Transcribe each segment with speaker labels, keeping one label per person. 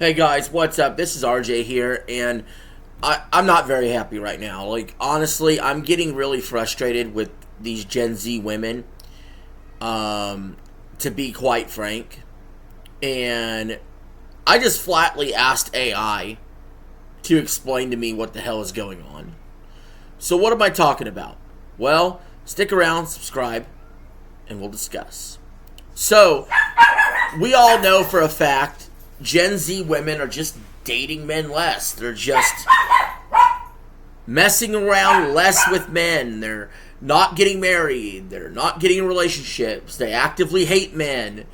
Speaker 1: Hey guys, what's up? This is RJ here, and I'm not very happy right now. Like, honestly, I'm getting really frustrated with these Gen Z women, to be quite frank. And I just flatly asked AI to explain to me what the hell is going on. So, what am I talking about? Well, stick around, subscribe, and we'll discuss. So, we all know for a fact Gen Z women are just dating men less. They're just messing around less with men. They're not getting married. They're not getting in relationships. They actively hate men.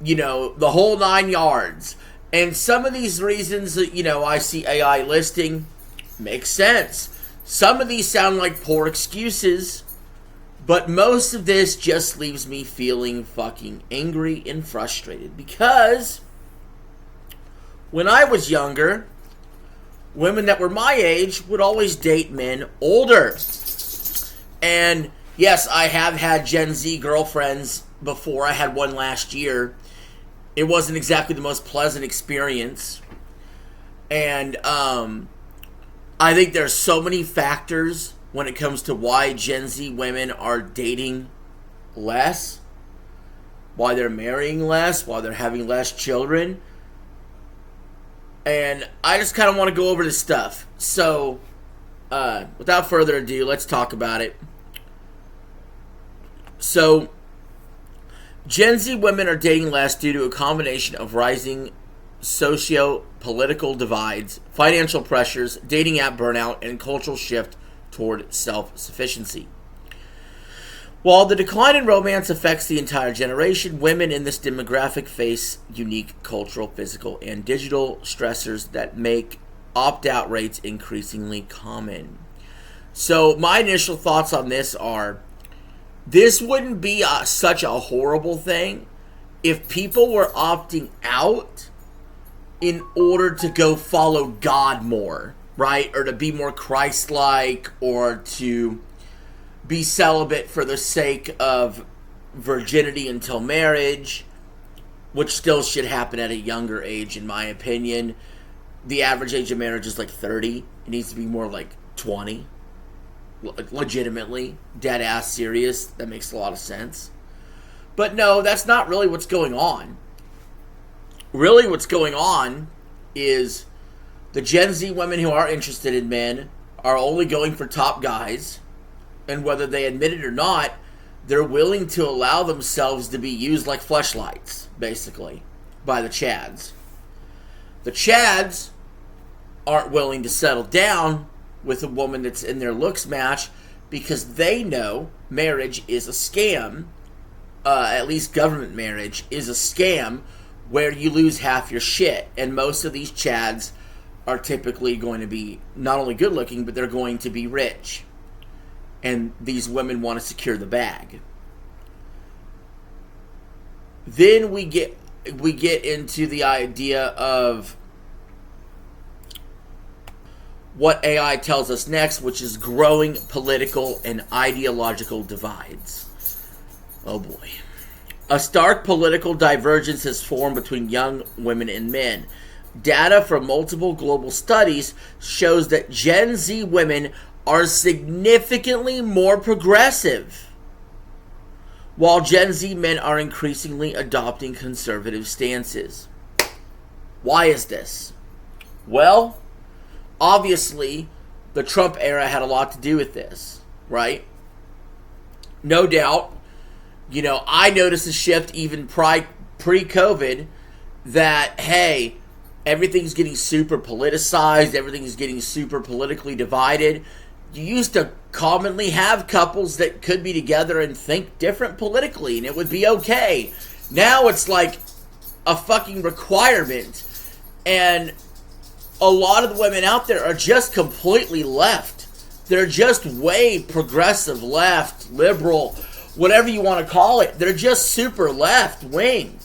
Speaker 1: You know, the whole 9 yards. And some of these reasons that, I see AI listing make sense. Some of these sound like poor excuses. But most of this just leaves me feeling fucking angry and frustrated. Because when I was younger, women that were my age would always date men older. And yes, I have had Gen Z girlfriends before. I had one last year. It wasn't exactly the most pleasant experience. And I think there's so many factors when it comes to why Gen Z women are dating less, why they're marrying less, why they're having less children. And I just kind of want to go over this stuff. So, without further ado, let's talk about it. So, Gen Z women are dating less due to a combination of rising socio-political divides, financial pressures, dating app burnout, and cultural shift toward self-sufficiency. While the decline in romance affects the entire generation, women in this demographic face unique cultural, physical, and digital stressors that make opt-out rates increasingly common. So my initial thoughts on this are, this wouldn't be such a horrible thing if people were opting out in order to go follow God more, right? Or to be more Christ-like, or to be celibate for the sake of virginity until marriage, which still should happen at a younger age, in my opinion. The average age of marriage is like 30. It needs to be more like 20. Legitimately. Dead ass serious. That makes a lot of sense. But no, that's not really what's going on. Really what's going on is the Gen Z women who are interested in men are only going for top guys. And whether they admit it or not, they're willing to allow themselves to be used like fleshlights, basically, by the Chads. The Chads aren't willing to settle down with a woman that's in their looks match because they know marriage is a scam. At least government marriage is a scam where you lose half your shit. And most of these Chads are typically going to be not only good looking, but they're going to be rich. And these women want to secure the bag. Then we get into the idea of what AI tells us next, which is growing political and ideological divides. Oh boy. A stark political divergence has formed between young women and men. Data from multiple global studies shows that Gen Z women are significantly more progressive, while Gen Z men are increasingly adopting conservative stances. Why is this? Well, obviously, the Trump era had a lot to do with this, right? No doubt. I noticed a shift even pre-COVID that, hey, everything's getting super politicized, everything's getting super politically divided. You used to commonly have couples that could be together and think different politically, and it would be okay. Now it's like a fucking requirement. And a lot of the women out there are just completely left. They're just way progressive left, liberal, whatever you want to call it. They're just super left wing.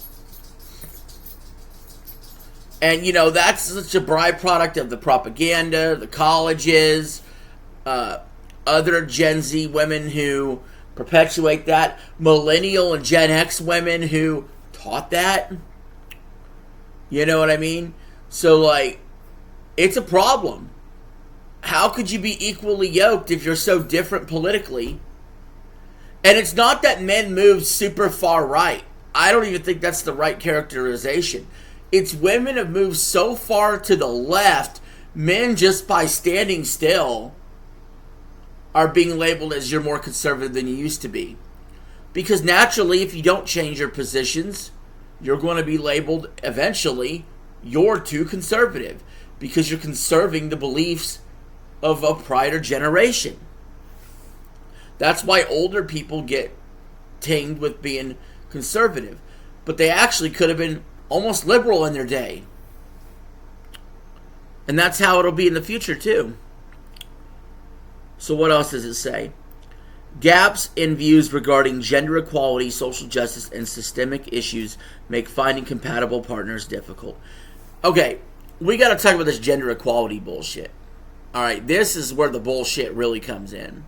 Speaker 1: And, that's such a byproduct of the propaganda, the colleges, other Gen Z women who perpetuate that, millennial and Gen X women who taught that. You know what I mean? So, like, it's a problem. How could you be equally yoked if you're so different politically? And it's not that men move super far right. I don't even think that's the right characterization. It's women have moved so far to the left, men just by standing still are being labeled as you're more conservative than you used to be. Because naturally, if you don't change your positions, you're going to be labeled eventually, you're too conservative. Because you're conserving the beliefs of a prior generation. That's why older people get tinged with being conservative. But they actually could have been almost liberal in their day. And that's how it'll be in the future too. So what else does it say? Gaps in views regarding gender equality, social justice, and systemic issues make finding compatible partners difficult. Okay, we got to talk about this gender equality bullshit. Alright, this is where the bullshit really comes in.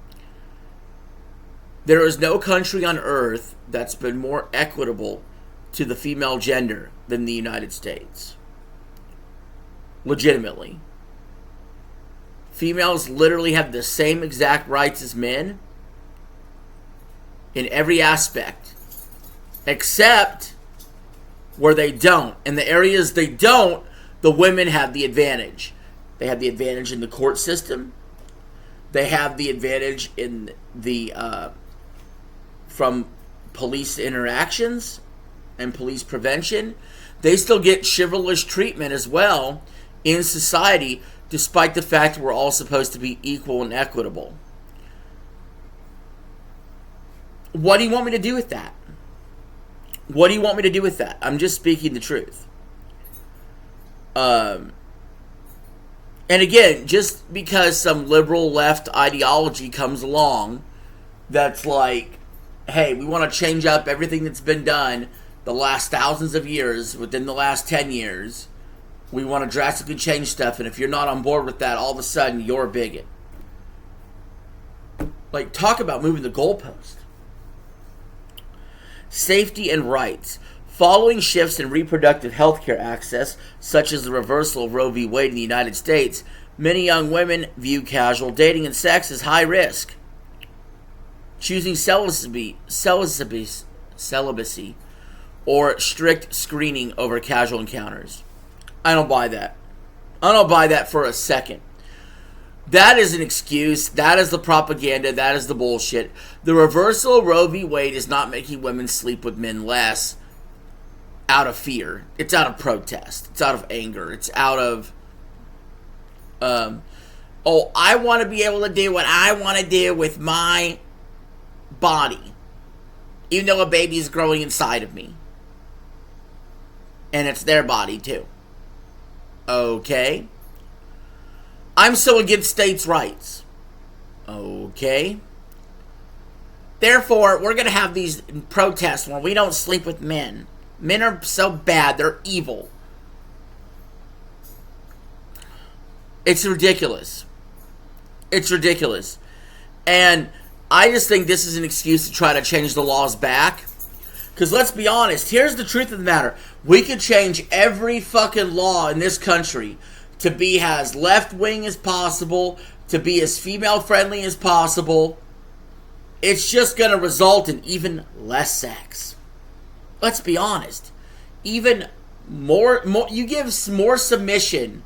Speaker 1: There is no country on earth that's been more equitable to the female gender than the United States. Legitimately. Females literally have the same exact rights as men in every aspect, except where they don't. In the areas they don't, the women have the advantage. They have the advantage in the court system. They have the advantage in the from police interactions and police prevention. They still get chivalrous treatment as well in society, despite the fact we're all supposed to be equal and equitable. What do you want me to do with that? What do you want me to do with that? I'm just speaking the truth. And again, just because some liberal left ideology comes along that's like, hey, we want to change up everything that's been done the last thousands of years, within the last 10 years, we want to drastically change stuff, and if you're not on board with that, all of a sudden, you're a bigot. Like, talk about moving the goalpost. Safety and rights. Following shifts in reproductive health care access, such as the reversal of Roe v. Wade in the United States, many young women view casual dating and sex as high risk, choosing celibacy or strict screening over casual encounters. I don't buy that. I don't buy that for a second. That is an excuse. That is the propaganda. That is the bullshit. The reversal of Roe v. Wade is not making women sleep with men less out of fear. It's out of protest. It's out of anger. It's out of, I want to be able to do what I want to do with my body, even though a baby is growing inside of me. And it's their body too. Okay. I'm so against states' rights. Okay. Therefore, we're going to have these protests where we don't sleep with men. Men are so bad. They're evil. It's ridiculous. It's ridiculous. And I just think this is an excuse to try to change the laws back. Because let's be honest, here's the truth of the matter. We could change every fucking law in this country to be as left-wing as possible, to be as female-friendly as possible. It's just going to result in even less sex. Let's be honest. Even more, you give more submission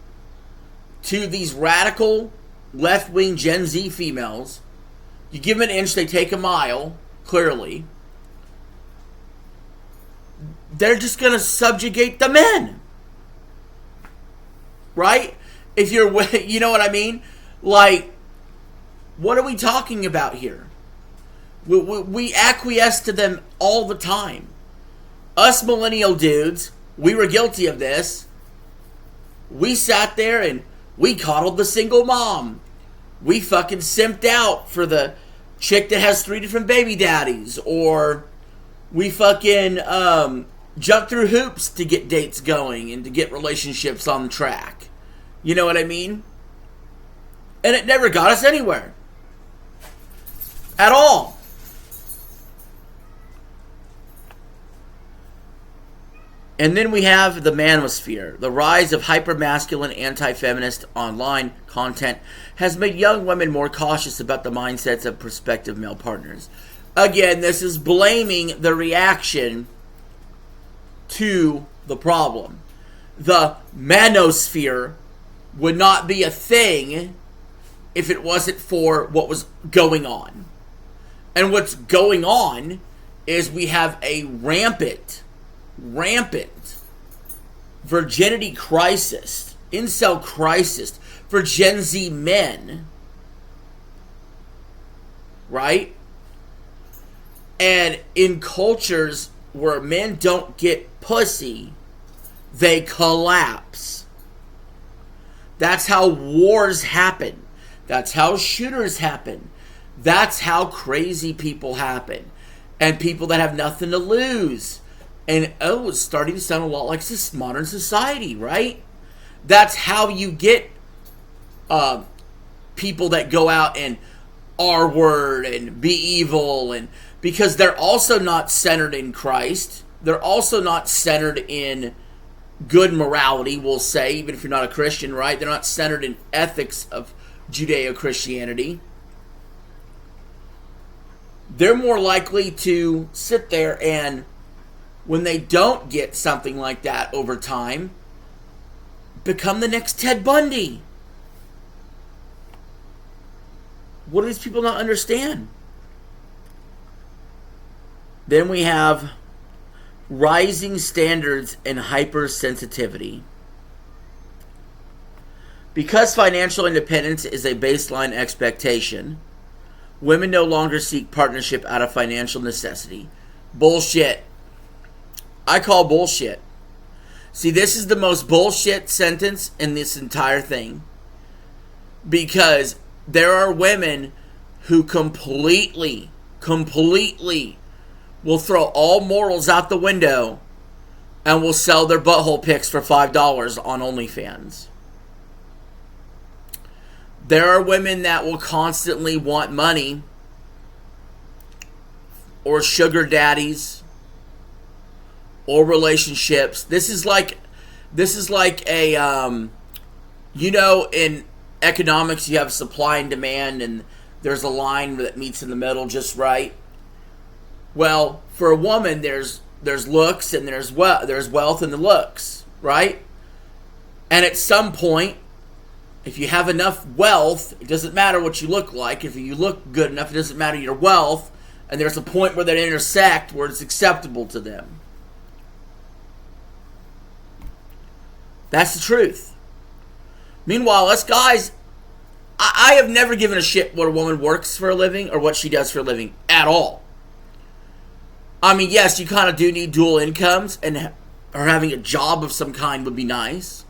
Speaker 1: to these radical left-wing Gen Z females. You give them an inch, they take a mile, clearly. They're just going to subjugate the men. Right? If you're, you know what I mean? Like, what are we talking about here? We acquiesce to them all the time. Us millennial dudes, we were guilty of this. We sat there and we coddled the single mom. We fucking simped out for the chick that has 3 different baby daddies. Or we fucking jumped through hoops to get dates going and to get relationships on track. You know what I mean? And it never got us anywhere. At all. And then we have the manosphere. The rise of hyper-masculine, anti-feminist online content has made young women more cautious about the mindsets of prospective male partners. Again, this is blaming the reaction to the problem. The manosphere would not be a thing if it wasn't for what was going on. And what's going on is we have a rampant virginity crisis, incel crisis for Gen Z men, right? And in cultures where men don't get pussy, they collapse. That's how wars happen. That's how shooters happen. That's how crazy people happen. And people that have nothing to lose. And it's starting to sound a lot like this modern society, right? That's how you get people that go out and R-word and be evil, and because they're also not centered in Christ. They're also not centered in good morality, we'll say, even if you're not a Christian, right? They're not centered in ethics of Judeo-Christianity. They're more likely to sit there and, when they don't get something like that over time, become the next Ted Bundy. What do these people not understand? Then we have rising standards and hypersensitivity. Because financial independence is a baseline expectation, women no longer seek partnership out of financial necessity. Bullshit. I call bullshit. See, this is the most bullshit sentence in this entire thing. Because there are women who completely will throw all morals out the window and will sell their butthole pics for $5 on OnlyFans. There are women that will constantly want money, or sugar daddies, or relationships. This is like a in economics you have supply and demand, and there's a line that meets in the middle just right. Well, for a woman, there's looks and there's wealth in the looks, right? And at some point, if you have enough wealth, it doesn't matter what you look like. If you look good enough, it doesn't matter your wealth. And there's a point where they intersect where it's acceptable to them. That's the truth. Meanwhile, us guys, I have never given a shit what a woman works for a living or what she does for a living at all. I mean, yes, you kind of do need dual incomes, or having a job of some kind would be nice.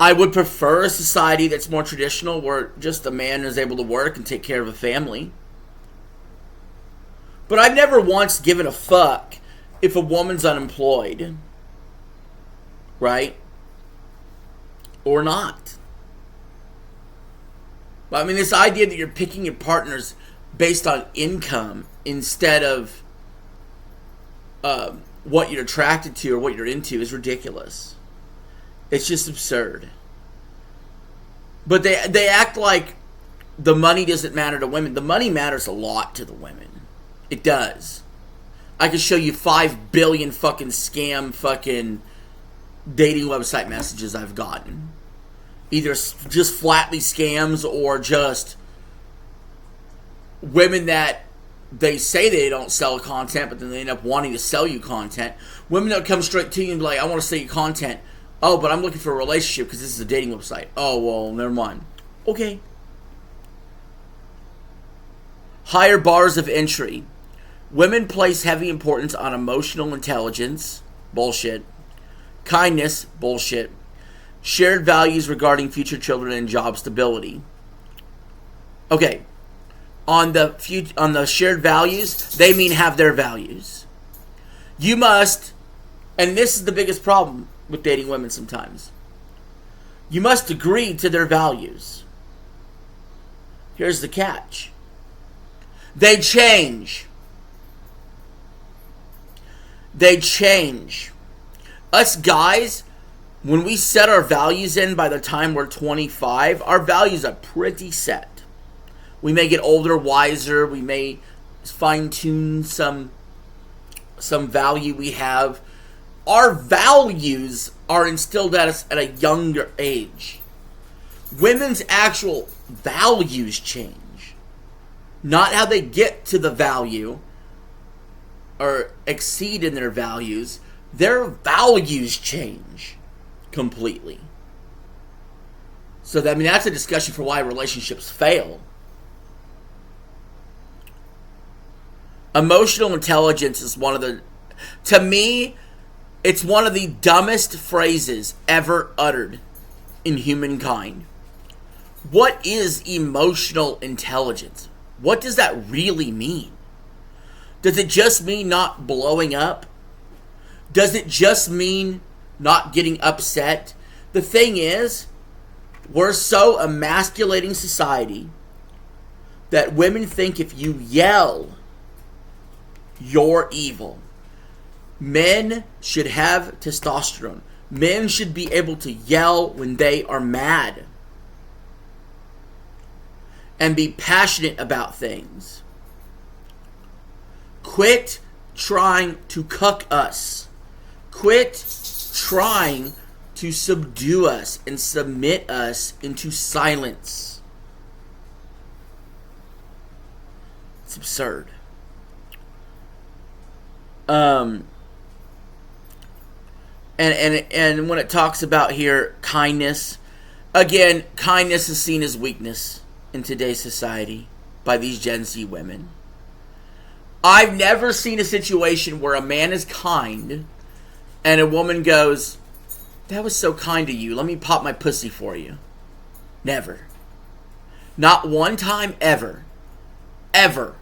Speaker 1: I would prefer a society that's more traditional, where just a man is able to work and take care of a family. But I've never once given a fuck if a woman's unemployed, right? Or not. But I mean, this idea that you're picking your partners based on income instead of what you're attracted to or what you're into is ridiculous. It's just absurd. But they act like the money doesn't matter to women. The money matters a lot to the women. It does. I could show you 5 billion fucking scam fucking dating website messages I've gotten. Either just flatly scams or just women that they say they don't sell content, but then they end up wanting to sell you content. Women that come straight to you and be like, I want to sell you content. Oh, but I'm looking for a relationship because this is a dating website. Oh, well, never mind. Okay. Higher bars of entry. Women place heavy importance on emotional intelligence. Bullshit. Kindness. Bullshit. Shared values regarding future children and job stability. Okay. On the shared values, they mean have their values. You must, and this is the biggest problem with dating women sometimes, you must agree to their values. Here's the catch. They change. They change. Us guys, when we set our values in by the time we're 25, our values are pretty set. We may get older, wiser. We may fine-tune some value we have. Our values are instilled at us at a younger age. Women's actual values change. Not how they get to the value or exceed in their values. Their values change completely. So that's a discussion for why relationships fail. Emotional intelligence is to me, it's one of the dumbest phrases ever uttered in humankind. What is emotional intelligence? What does that really mean? Does it just mean not blowing up? Does it just mean not getting upset? The thing is, we're so emasculating society that women think if you yell, you're evil. Men should have testosterone. Men should be able to yell when they are mad and be passionate about things. Quit trying to cuck us. Quit trying to subdue us and submit us into silence. It's absurd. And when it talks about here kindness, again, kindness is seen as weakness in today's society by these Gen Z women. I've never seen a situation where a man is kind and a woman goes, "That was so kind of you. Let me pop my pussy for you." Never. Not one time ever. Ever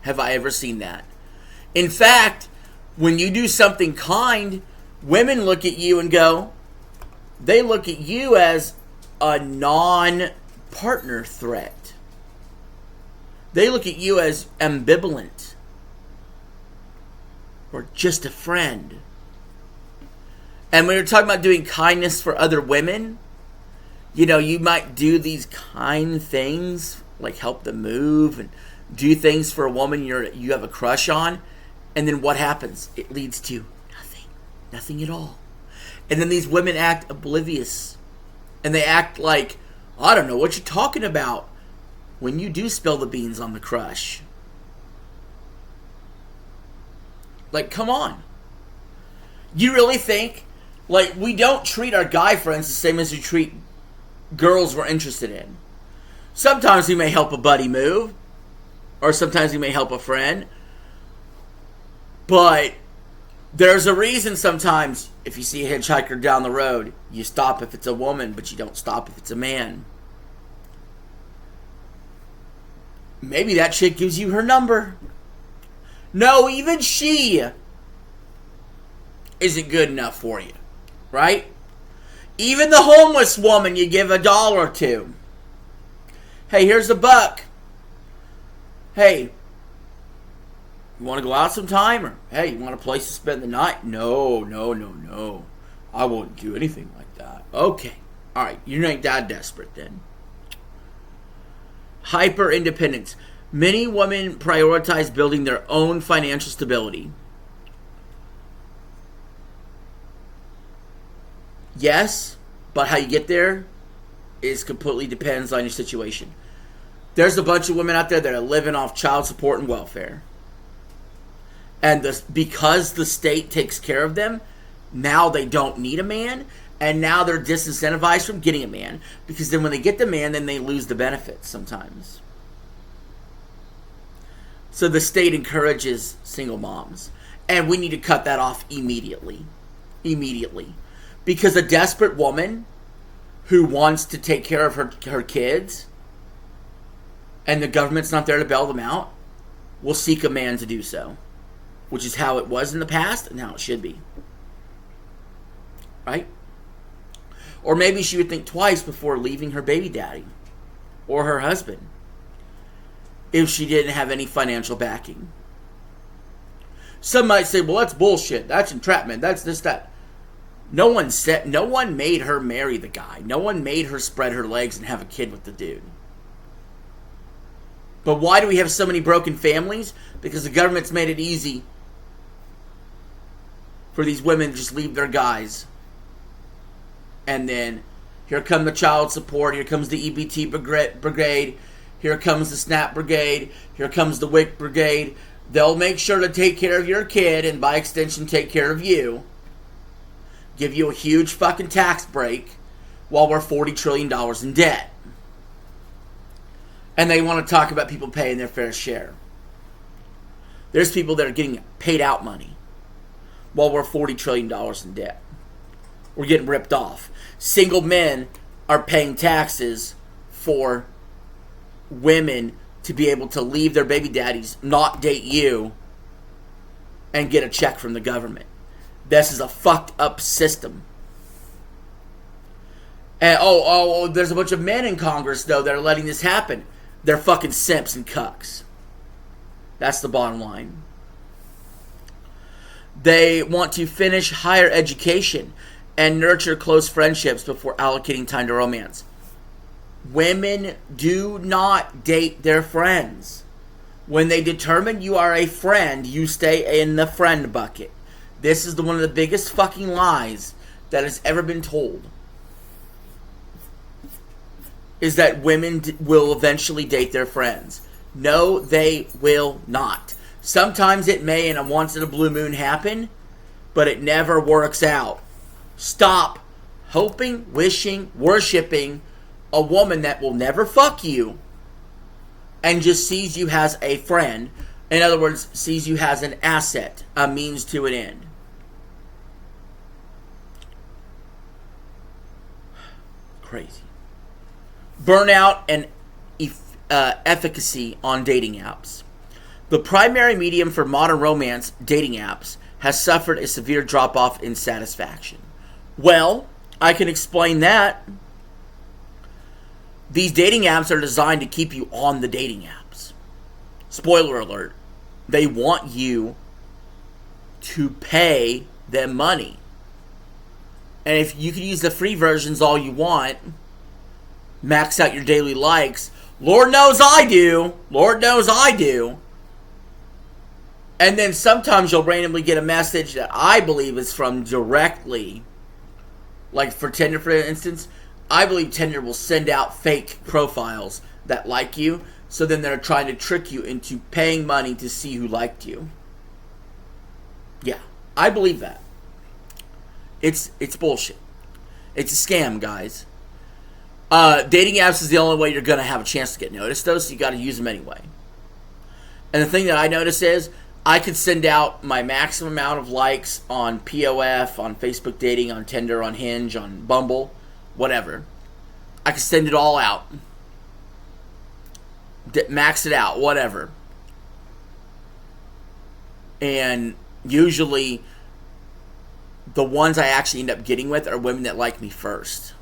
Speaker 1: have I ever seen that. In fact, when you do something kind, women look at you and go, they look at you as a non-partner threat. They look at you as ambivalent or just a friend. And when you're talking about doing kindness for other women, you might do these kind things like help them move and do things for a woman you have a crush on. And then what happens? It leads to nothing at all. And then these women act oblivious. And they act like, I don't know what you're talking about when you do spill the beans on the crush. Like, come on. You really think, we don't treat our guy friends the same as we treat girls we're interested in. Sometimes we may help a buddy move, or sometimes we may help a friend. But there's a reason sometimes if you see a hitchhiker down the road, you stop if it's a woman, but you don't stop if it's a man. Maybe that chick gives you her number. No, even she isn't good enough for you, right? Even the homeless woman you give $1 to. Hey, here's $1. Hey, you want to go out sometime? Or, hey, you want a place to spend the night? No. I won't do anything like that. Okay. All right. You ain't that desperate then. Hyper independence. Many women prioritize building their own financial stability. Yes, but how you get there is completely depends on your situation. There's a bunch of women out there that are living off child support and welfare. And because the state takes care of them, now they don't need a man, and now they're disincentivized from getting a man, because then when they get the man, then they lose the benefits sometimes. So the state encourages single moms, and we need to cut that off immediately. Because a desperate woman who wants to take care of her kids, and the government's not there to bail them out, will seek a man to do so. Which is how it was in the past and how it should be. Right? Or maybe she would think twice before leaving her baby daddy or her husband if she didn't have any financial backing. Some might say, well, that's bullshit. That's entrapment. That's this, that. No one made her marry the guy. No one made her spread her legs and have a kid with the dude. But why do we have so many broken families? Because the government's made it easy for these women to just leave their guys. And then here come the child support. Here comes the EBT brigade. Here comes the SNAP brigade. Here comes the WIC brigade. They'll make sure to take care of your kid and by extension take care of you. Give you a huge fucking tax break while we're $40 trillion in debt. And they want to talk about people paying their fair share. There's people that are getting paid out money while we're $40 trillion in debt. We're getting ripped off. Single men are paying taxes for women to be able to leave their baby daddies, not date you, and get a check from the government. This is a fucked up system. And there's a bunch of men in Congress, though, that are letting this happen. They're fucking simps and cucks. That's the bottom line. They want to finish higher education and nurture close friendships before allocating time to romance. Women do not date their friends. When they determine you are a friend, you stay in the friend bucket. This is one of the biggest fucking lies that has ever been told. Is that women will eventually date their friends. No, they will not. Sometimes it may in a once in a blue moon happen, but it never works out. Stop hoping, wishing, worshiping a woman that will never fuck you and just sees you as a friend. In other words, sees you as an asset, a means to an end. Crazy. Burnout and efficacy on dating apps. The primary medium for modern romance, dating apps, has suffered a severe drop-off in satisfaction. Well, I can explain that. These dating apps are designed to keep you on the dating apps. Spoiler alert. They want you to pay them money. And if you can use the free versions all you want, max out your daily likes, Lord knows I do. Lord knows I do. And then sometimes you'll randomly get a message that I believe is from directly, like for Tinder, for instance. I believe Tinder will send out fake profiles that like you, so then they're trying to trick you into paying money to see who liked you. Yeah, I believe that. It's bullshit. It's a scam, guys. Dating apps is the only way you're going to have a chance to get noticed, though, so you got to use them anyway. And the thing that I notice is, I could send out my maximum amount of likes on POF, on Facebook Dating, on Tinder, on Hinge, on Bumble, whatever. I could send it all out. Max it out, whatever. And usually, the ones I actually end up getting with are women that like me first,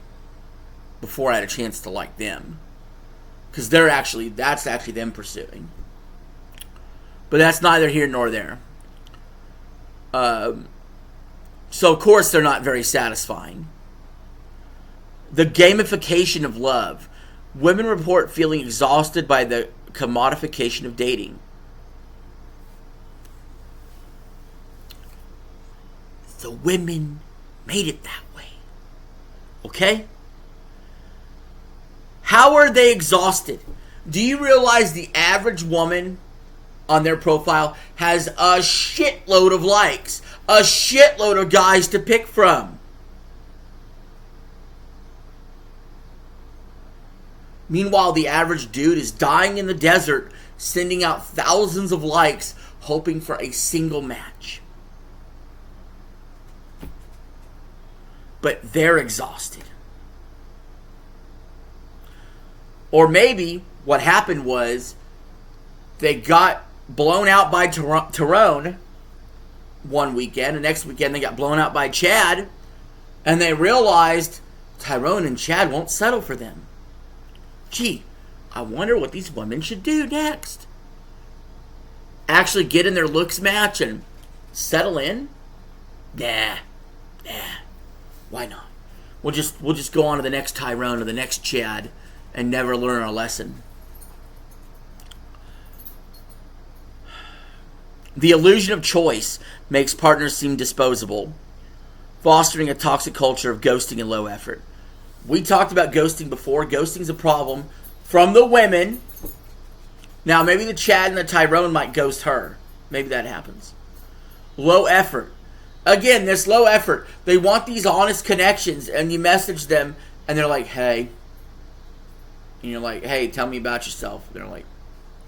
Speaker 1: before I had a chance to like them. Because that's actually them pursuing. But that's neither here nor there. So, of course, they're not very satisfying. The gamification of love. Women report feeling exhausted by the commodification of dating. The women made it that way. Okay? How are they exhausted? Do you realize the average woman on their profile has a shitload of likes, a shitload of guys to pick from? Meanwhile, the average dude is dying in the desert, sending out thousands of likes, hoping for a single match. But they're exhausted. Or maybe what happened was they got blown out by Tyrone one weekend, and next weekend they got blown out by Chad, and they realized Tyrone and Chad won't settle for them. Gee, I wonder what these women should do next. Actually get in their looks match and Settle in? Nah. Why not? We'll just go on to the next Tyrone or the next Chad and never learn our lesson. The illusion of choice makes partners seem disposable, fostering a toxic culture of ghosting and low effort. We talked about ghosting before. Ghosting's a problem from the women. Now, maybe the Chad and the Tyrone might ghost her. Maybe that happens. Low effort. Again, this low effort. They want these honest connections, and you message them, and they're like, hey. And you're like, hey, tell me about yourself. They're like,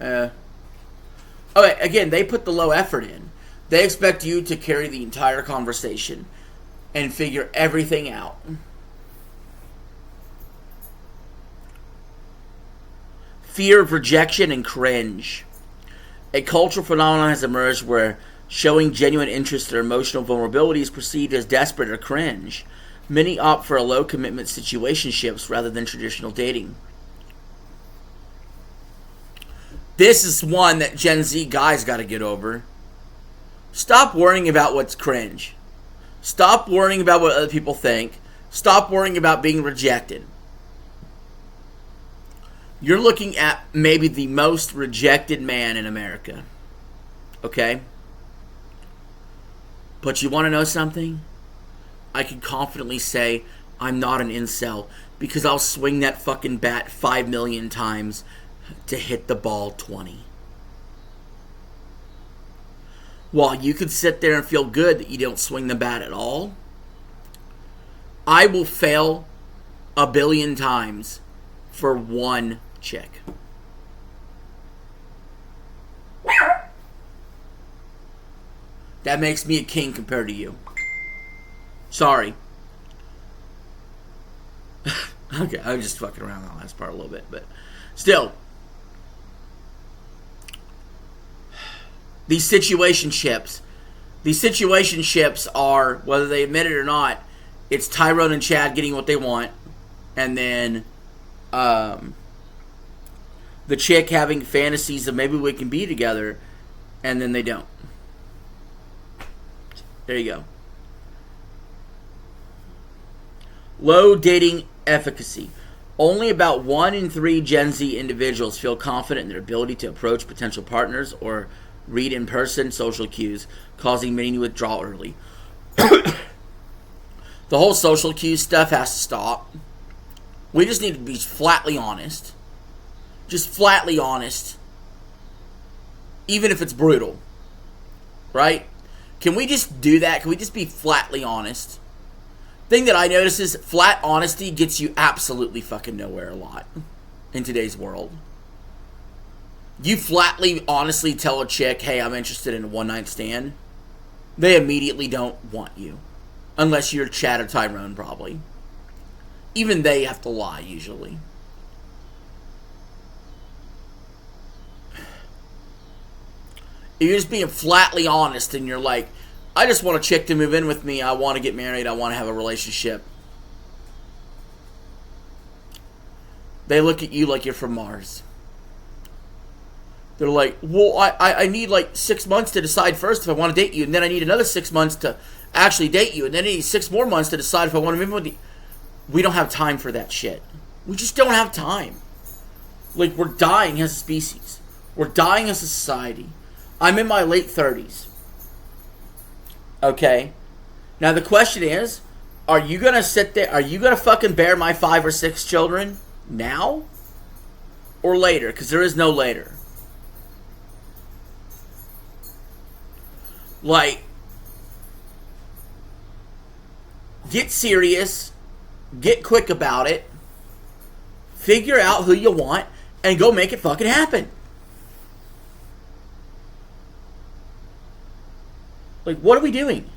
Speaker 1: Okay, again, they put the low effort in. They expect you to carry the entire conversation and figure everything out. Fear of rejection and cringe. A cultural phenomenon has emerged where showing genuine interest or emotional vulnerability is perceived as desperate or cringe. Many opt for a low-commitment situationships rather than traditional dating. This is one that Gen Z guys got to get over. Stop worrying about what's cringe. Stop worrying about what other people think. Stop worrying about being rejected. You're looking at maybe the most rejected man in America. Okay? But you want to know something? I can confidently say I'm not an incel because I'll swing that fucking bat 5 million times to hit the ball 20. While you could sit there and feel good that you don't swing the bat at all, I will fail 1 billion times for one chick. That makes me a king compared to you. Sorry. Okay, I was just fucking around on the last part a little bit, but still. These situationships are, whether they admit it or not, it's Tyrone and Chad getting what they want, and then the chick having fantasies of maybe we can be together, and then they don't. There you go. Low dating efficacy. Only about 1 in 3 Gen Z individuals feel confident in their ability to approach potential partners or read in-person social cues, causing many to withdraw early. The whole social cues stuff has to stop. We just need to be flatly honest. Just flatly honest. Even if it's brutal. Right? Can we just do that? Can we just be flatly honest? Thing that I notice is flat honesty gets you absolutely fucking nowhere a lot in today's world. You flatly, honestly tell a chick, hey, I'm interested in a one-night stand, they immediately don't want you. Unless you're Chad or Tyrone, probably. Even they have to lie, usually. If you're just being flatly honest and you're like, I just want a chick to move in with me, I want to get married, I want to have a relationship. They look at you like you're from Mars. They're like, well, I need like 6 months to decide first if I want to date you, and then I need another 6 months to actually date you, and then I need 6 more months to decide if I want to move in with you. We don't have time for that shit. We just don't have time. Like, we're dying as a species. We're dying as a society. I'm in my late 30s. Okay? Now the question is, are you going to sit there, are you going to fucking bear my 5 or 6 children now? Or later? Because there is no later. Like, get serious, get quick about it, figure out who you want, and go make it fucking happen. Like, what are we doing?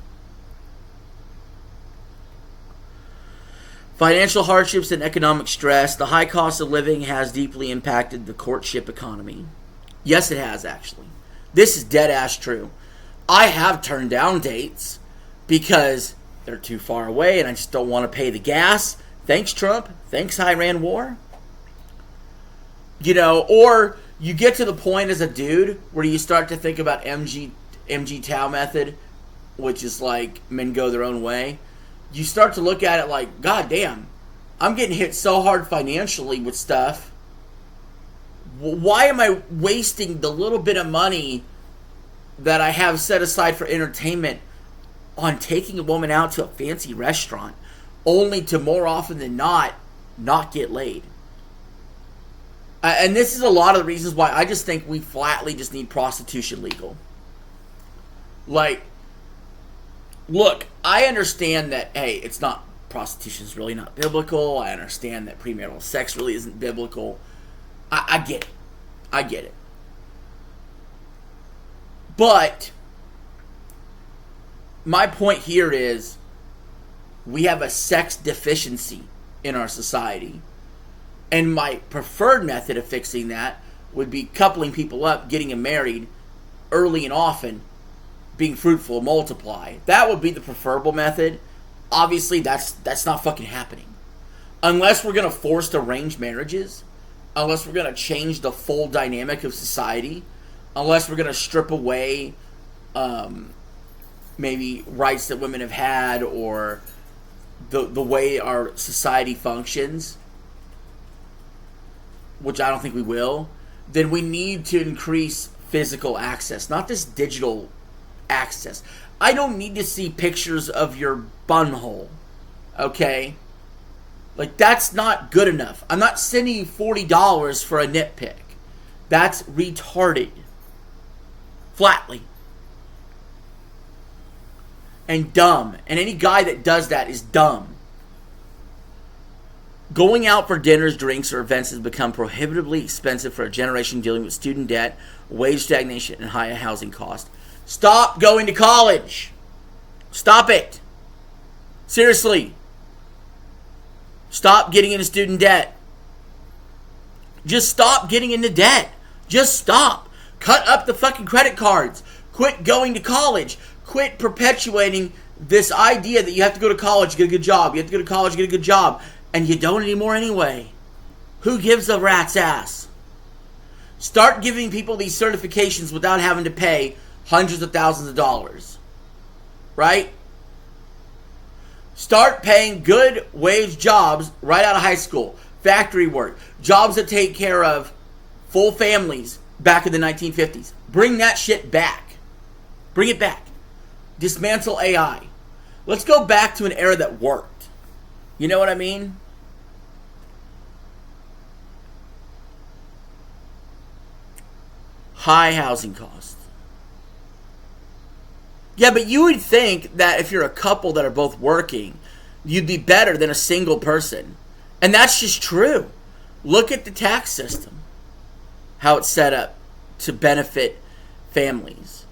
Speaker 1: Financial hardships and economic stress. The high cost of living has deeply impacted the courtship economy. Yes, it has, actually. This is dead ass true. I have turned down dates because they're too far away and I just don't want to pay the gas. Thanks, Trump. Thanks, Iran war. You know, or you get to the point as a dude where you start to think about MG Tao method. which is like men go their own way, you start to look at it like, God damn, I'm getting hit so hard financially with stuff. Why am I wasting the little bit of money that I have set aside for entertainment on taking a woman out to a fancy restaurant, only to more often than not get laid? And this is a lot of the reasons why I just think we flatly just need prostitution legal. Like, look, I understand that, hey, it's not, prostitution is really not biblical. I understand that premarital sex really isn't biblical. I get it. I get it. But my point here is we have a sex deficiency in our society. And my preferred method of fixing that would be coupling people up, getting them married early and often, being fruitful, multiply. That would be the preferable method. Obviously, that's not fucking happening. Unless we're going to force arranged marriages, unless we're going to change the full dynamic of society, unless we're going to strip away maybe rights that women have had or the way our society functions, which I don't think we will, then we need to increase physical access, not this digital access. I don't need to see pictures of your bunhole, okay? Like, that's not good enough. I'm not sending you $40 for a nitpick. That's retarded. Flatly. And dumb. And any guy that does that is dumb. Going out for dinners, drinks, or events has become prohibitively expensive for a generation dealing with student debt, wage stagnation, and high housing costs. Stop going to college. Stop it. Seriously. Stop getting into student debt. Just stop getting into debt. Just stop. Cut up the fucking credit cards. Quit going to college. Quit perpetuating this idea that you have to go to college to get a good job. You have to go to college to get a good job. And you don't anymore anyway. Who gives a rat's ass? Start giving people these certifications without having to pay hundreds of thousands of dollars. Right? Start paying good wage jobs right out of high school. Factory work. Jobs that take care of full families back in the 1950s. Bring that shit back. Bring it back. Dismantle AI. Let's go back to an era that worked. You know what I mean? High housing costs. Yeah, but you would think that if you're a couple that are both working, you'd be better than a single person. And that's just true. Look at the tax system. How it's set up to benefit families.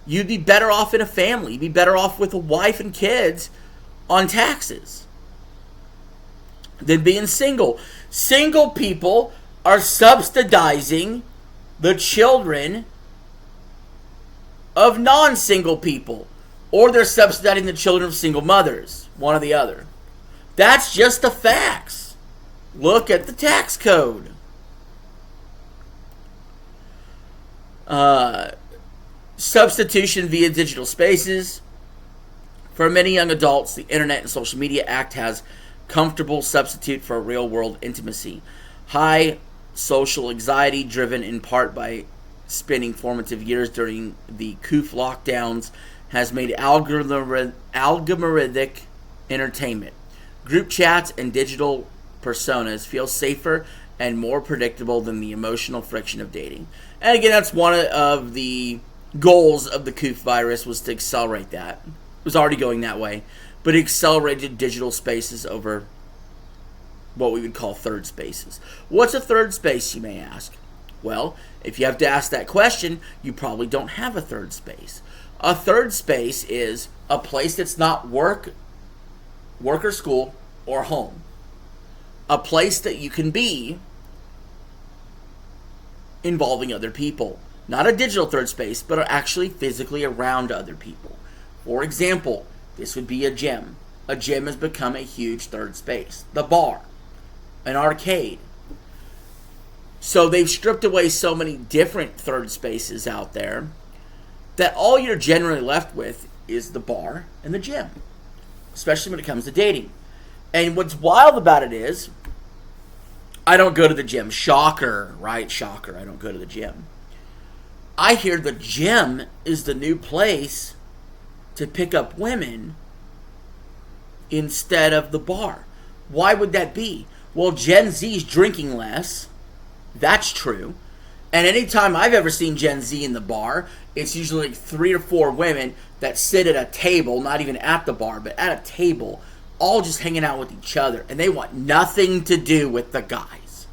Speaker 1: You'd be better off in a family. You'd be better off with a wife and kids on taxes than being single. Single people are subsidizing the children of non-single people, or they're subsidizing the children of single mothers, one or the other. That's just the facts. Look at the tax code. Substitution via digital spaces. For many young adults, the internet and social media act as comfortable substitute for a real-world intimacy. High social anxiety, driven in part by spending formative years during the COOF lockdowns, has made algorithmic entertainment, group chats, and digital personas feel safer and more predictable than the emotional friction of dating. And again, that's one of the goals of the COOF virus, was to accelerate that. It was already going that way, but it accelerated digital spaces over what we would call third spaces. What's a third space, you may ask? Well, if you have to ask that question, you probably don't have a third space. A third space is a place that's not work or school or home. A place that you can be involving other people. Not a digital third space, but are actually physically around other people. For example, this would be a gym. A gym has become a huge third space. The bar. An arcade. So they've stripped away so many different third spaces out there that all you're generally left with is the bar and the gym, especially when it comes to dating. And what's wild about it is, I don't go to the gym. Shocker, right? Shocker, I don't go to the gym. I hear the gym is the new place to pick up women instead of the bar. Why would that be? Well, Gen Z's drinking less. That's true. And anytime I've ever seen Gen Z in the bar, it's usually like 3 or 4 women that sit at a table, not even at the bar, but at a table, all just hanging out with each other. And they want nothing to do with the guys.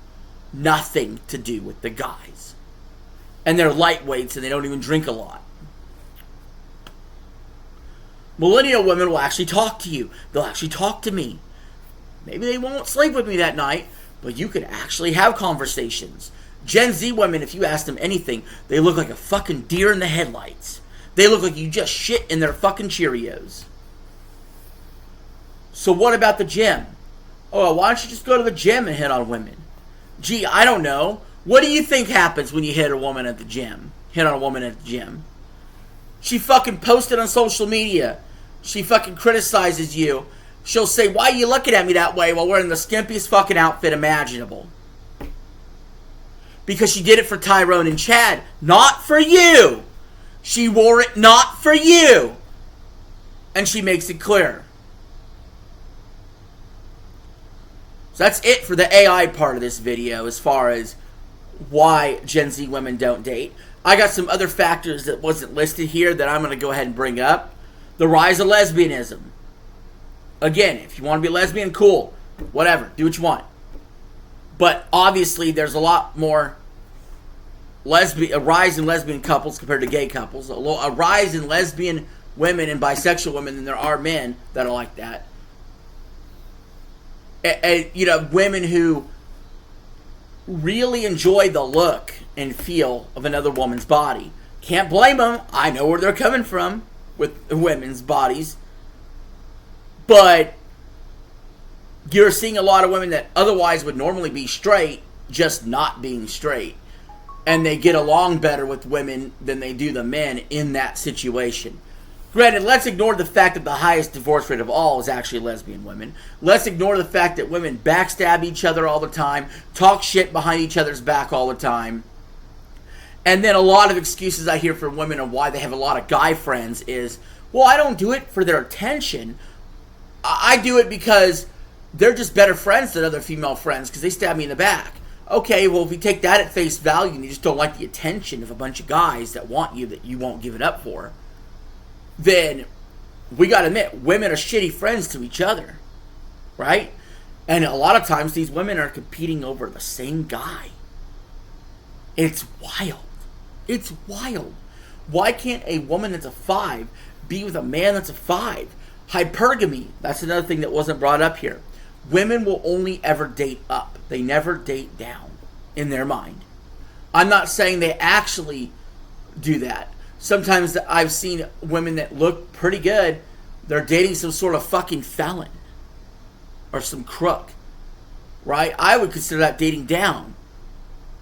Speaker 1: Nothing to do with the guys. And they're lightweights and they don't even drink a lot. Millennial women will actually talk to you. They'll actually talk to me. Maybe they won't sleep with me that night, but you could actually have conversations. Gen Z women, if you ask them anything, they look like a fucking deer in the headlights. They look like you just shit in their fucking Cheerios. So what about the gym? Oh, why don't you just go to the gym and hit on women? Gee, I don't know. What do you think happens when you hit a woman at the gym? Hit on a woman at the gym? She fucking posted on social media. She fucking criticizes you. She'll say, why are you looking at me that way while wearing the skimpiest fucking outfit imaginable? Because she did it for Tyrone and Chad. Not for you. She wore it not for you. And she makes it clear. So that's it for the AI part of this video as far as why Gen Z women don't date. I got some other factors that wasn't listed here that I'm going to go ahead and bring up. The rise of lesbianism. Again, if you want to be a lesbian, cool. Whatever. Do what you want. But obviously, there's a lot more a rise in lesbian couples compared to gay couples. A rise in lesbian women and bisexual women than there are men that are like that. You know, women who really enjoy the look and feel of another woman's body. Can't blame them. I know where they're coming from with women's bodies. But you're seeing a lot of women that otherwise would normally be straight, just not being straight. And they get along better with women than they do the men in that situation. Granted, let's ignore the fact that the highest divorce rate of all is actually lesbian women. Let's ignore the fact that women backstab each other all the time, talk shit behind each other's back all the time. And then a lot of excuses I hear from women on why they have a lot of guy friends is, well, I don't do it for their attention. I do it because they're just better friends than other female friends because they stab me in the back. Okay, well, if you take that at face value and you just don't like the attention of a bunch of guys that want you that you won't give it up for, then we got to admit, women are shitty friends to each other, right? And a lot of times these women are competing over the same guy. It's wild. It's wild. Why can't a woman that's a 5 be with a man that's a 5? Hypergamy, that's another thing that wasn't brought up here. Women will only ever date up. They never date down in their mind. I'm not saying they actually do that. Sometimes I've seen women that look pretty good. They're dating some sort of fucking felon. Or some crook. Right? I would consider that dating down.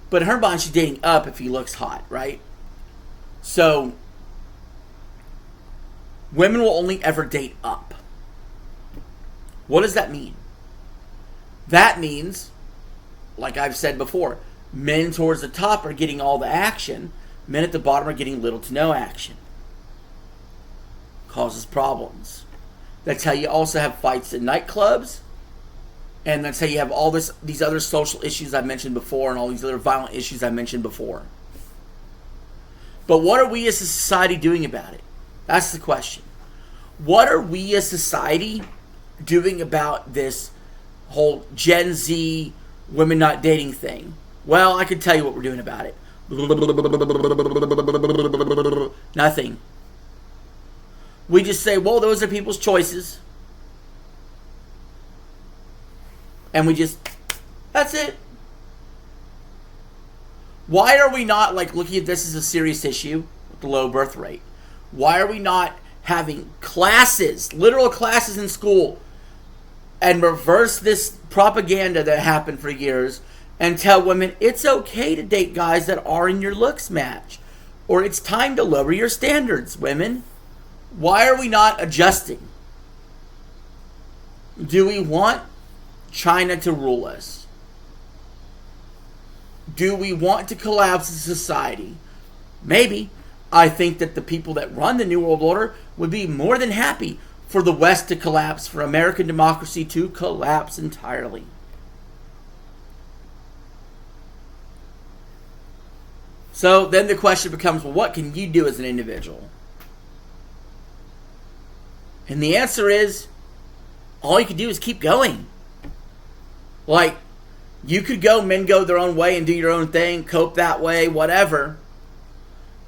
Speaker 1: But in her mind, she's dating up if he looks hot. Right? So, women will only ever date up. What does that mean? That means, like I've said before, men towards the top are getting all the action. Men at the bottom are getting little to no action. Causes problems. That's how you also have fights in nightclubs. And that's how you have all these other social issues I've mentioned before and all these other violent issues I mentioned before. But what are we as a society doing about it? That's the question. What are we as society doing about this whole Gen Z women not dating thing? Well, I can tell you what we're doing about it. Nothing. We just say, well, those are people's choices. And that's it. Why are we not looking at this as a serious issue with the low birth rate? Why are we not having classes, literal classes in school, and reverse this propaganda that happened for years and tell women it's okay to date guys that are in your looks match? or it's time to lower your standards, women. Why are we not adjusting? Do we want China to rule us? Do we want to collapse as a society? Maybe. I think that the people that run the New World Order would be more than happy for the West to collapse, for American democracy to collapse entirely. So then the question becomes, well, what can you do as an individual? And the answer is, all you can do is keep going. Like, you could men go their own way and do your own thing, cope that way, whatever.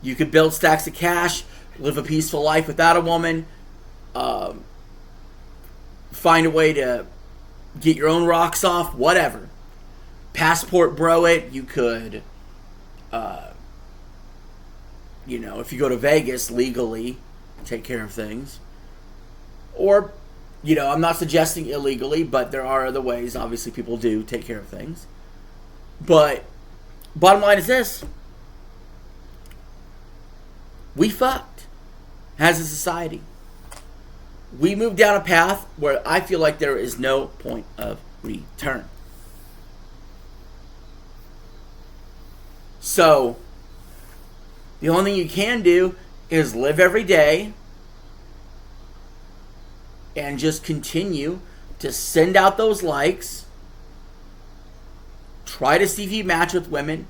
Speaker 1: You could build stacks of cash, live a peaceful life without a woman, find a way to get your own rocks off, whatever. Passport bro it. You could, if you go to Vegas legally, take care of things. Or, I'm not suggesting illegally, but there are other ways. Obviously, people do take care of things. But, bottom line is this. We fucked as a society. We moved down a path where I feel like there is no point of return. So, the only thing you can do is live every day and just continue to send out those likes. Try to see if you match with women.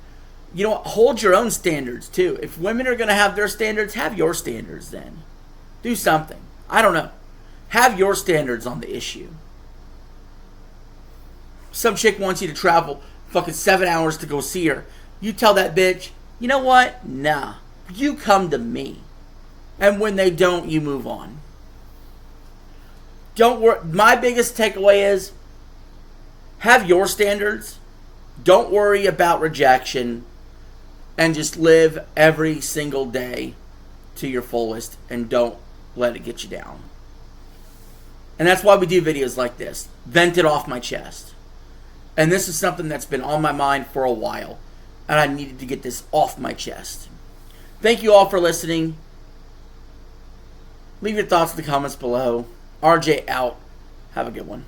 Speaker 1: Hold your own standards too. If women are going to have their standards, have your standards then. Do something. I don't know. Have your standards on the issue. Some chick wants you to travel fucking 7 hours to go see her. You tell that bitch, you know what? Nah. You come to me. And when they don't, you move on. Don't worry. My biggest takeaway is, have your standards. Don't worry about rejection. And just live every single day to your fullest. And don't let it get you down. And that's why we do videos like this. Vent it off my chest. And this is something that's been on my mind for a while. And I needed to get this off my chest. Thank you all for listening. Leave your thoughts in the comments below. RJ out. Have a good one.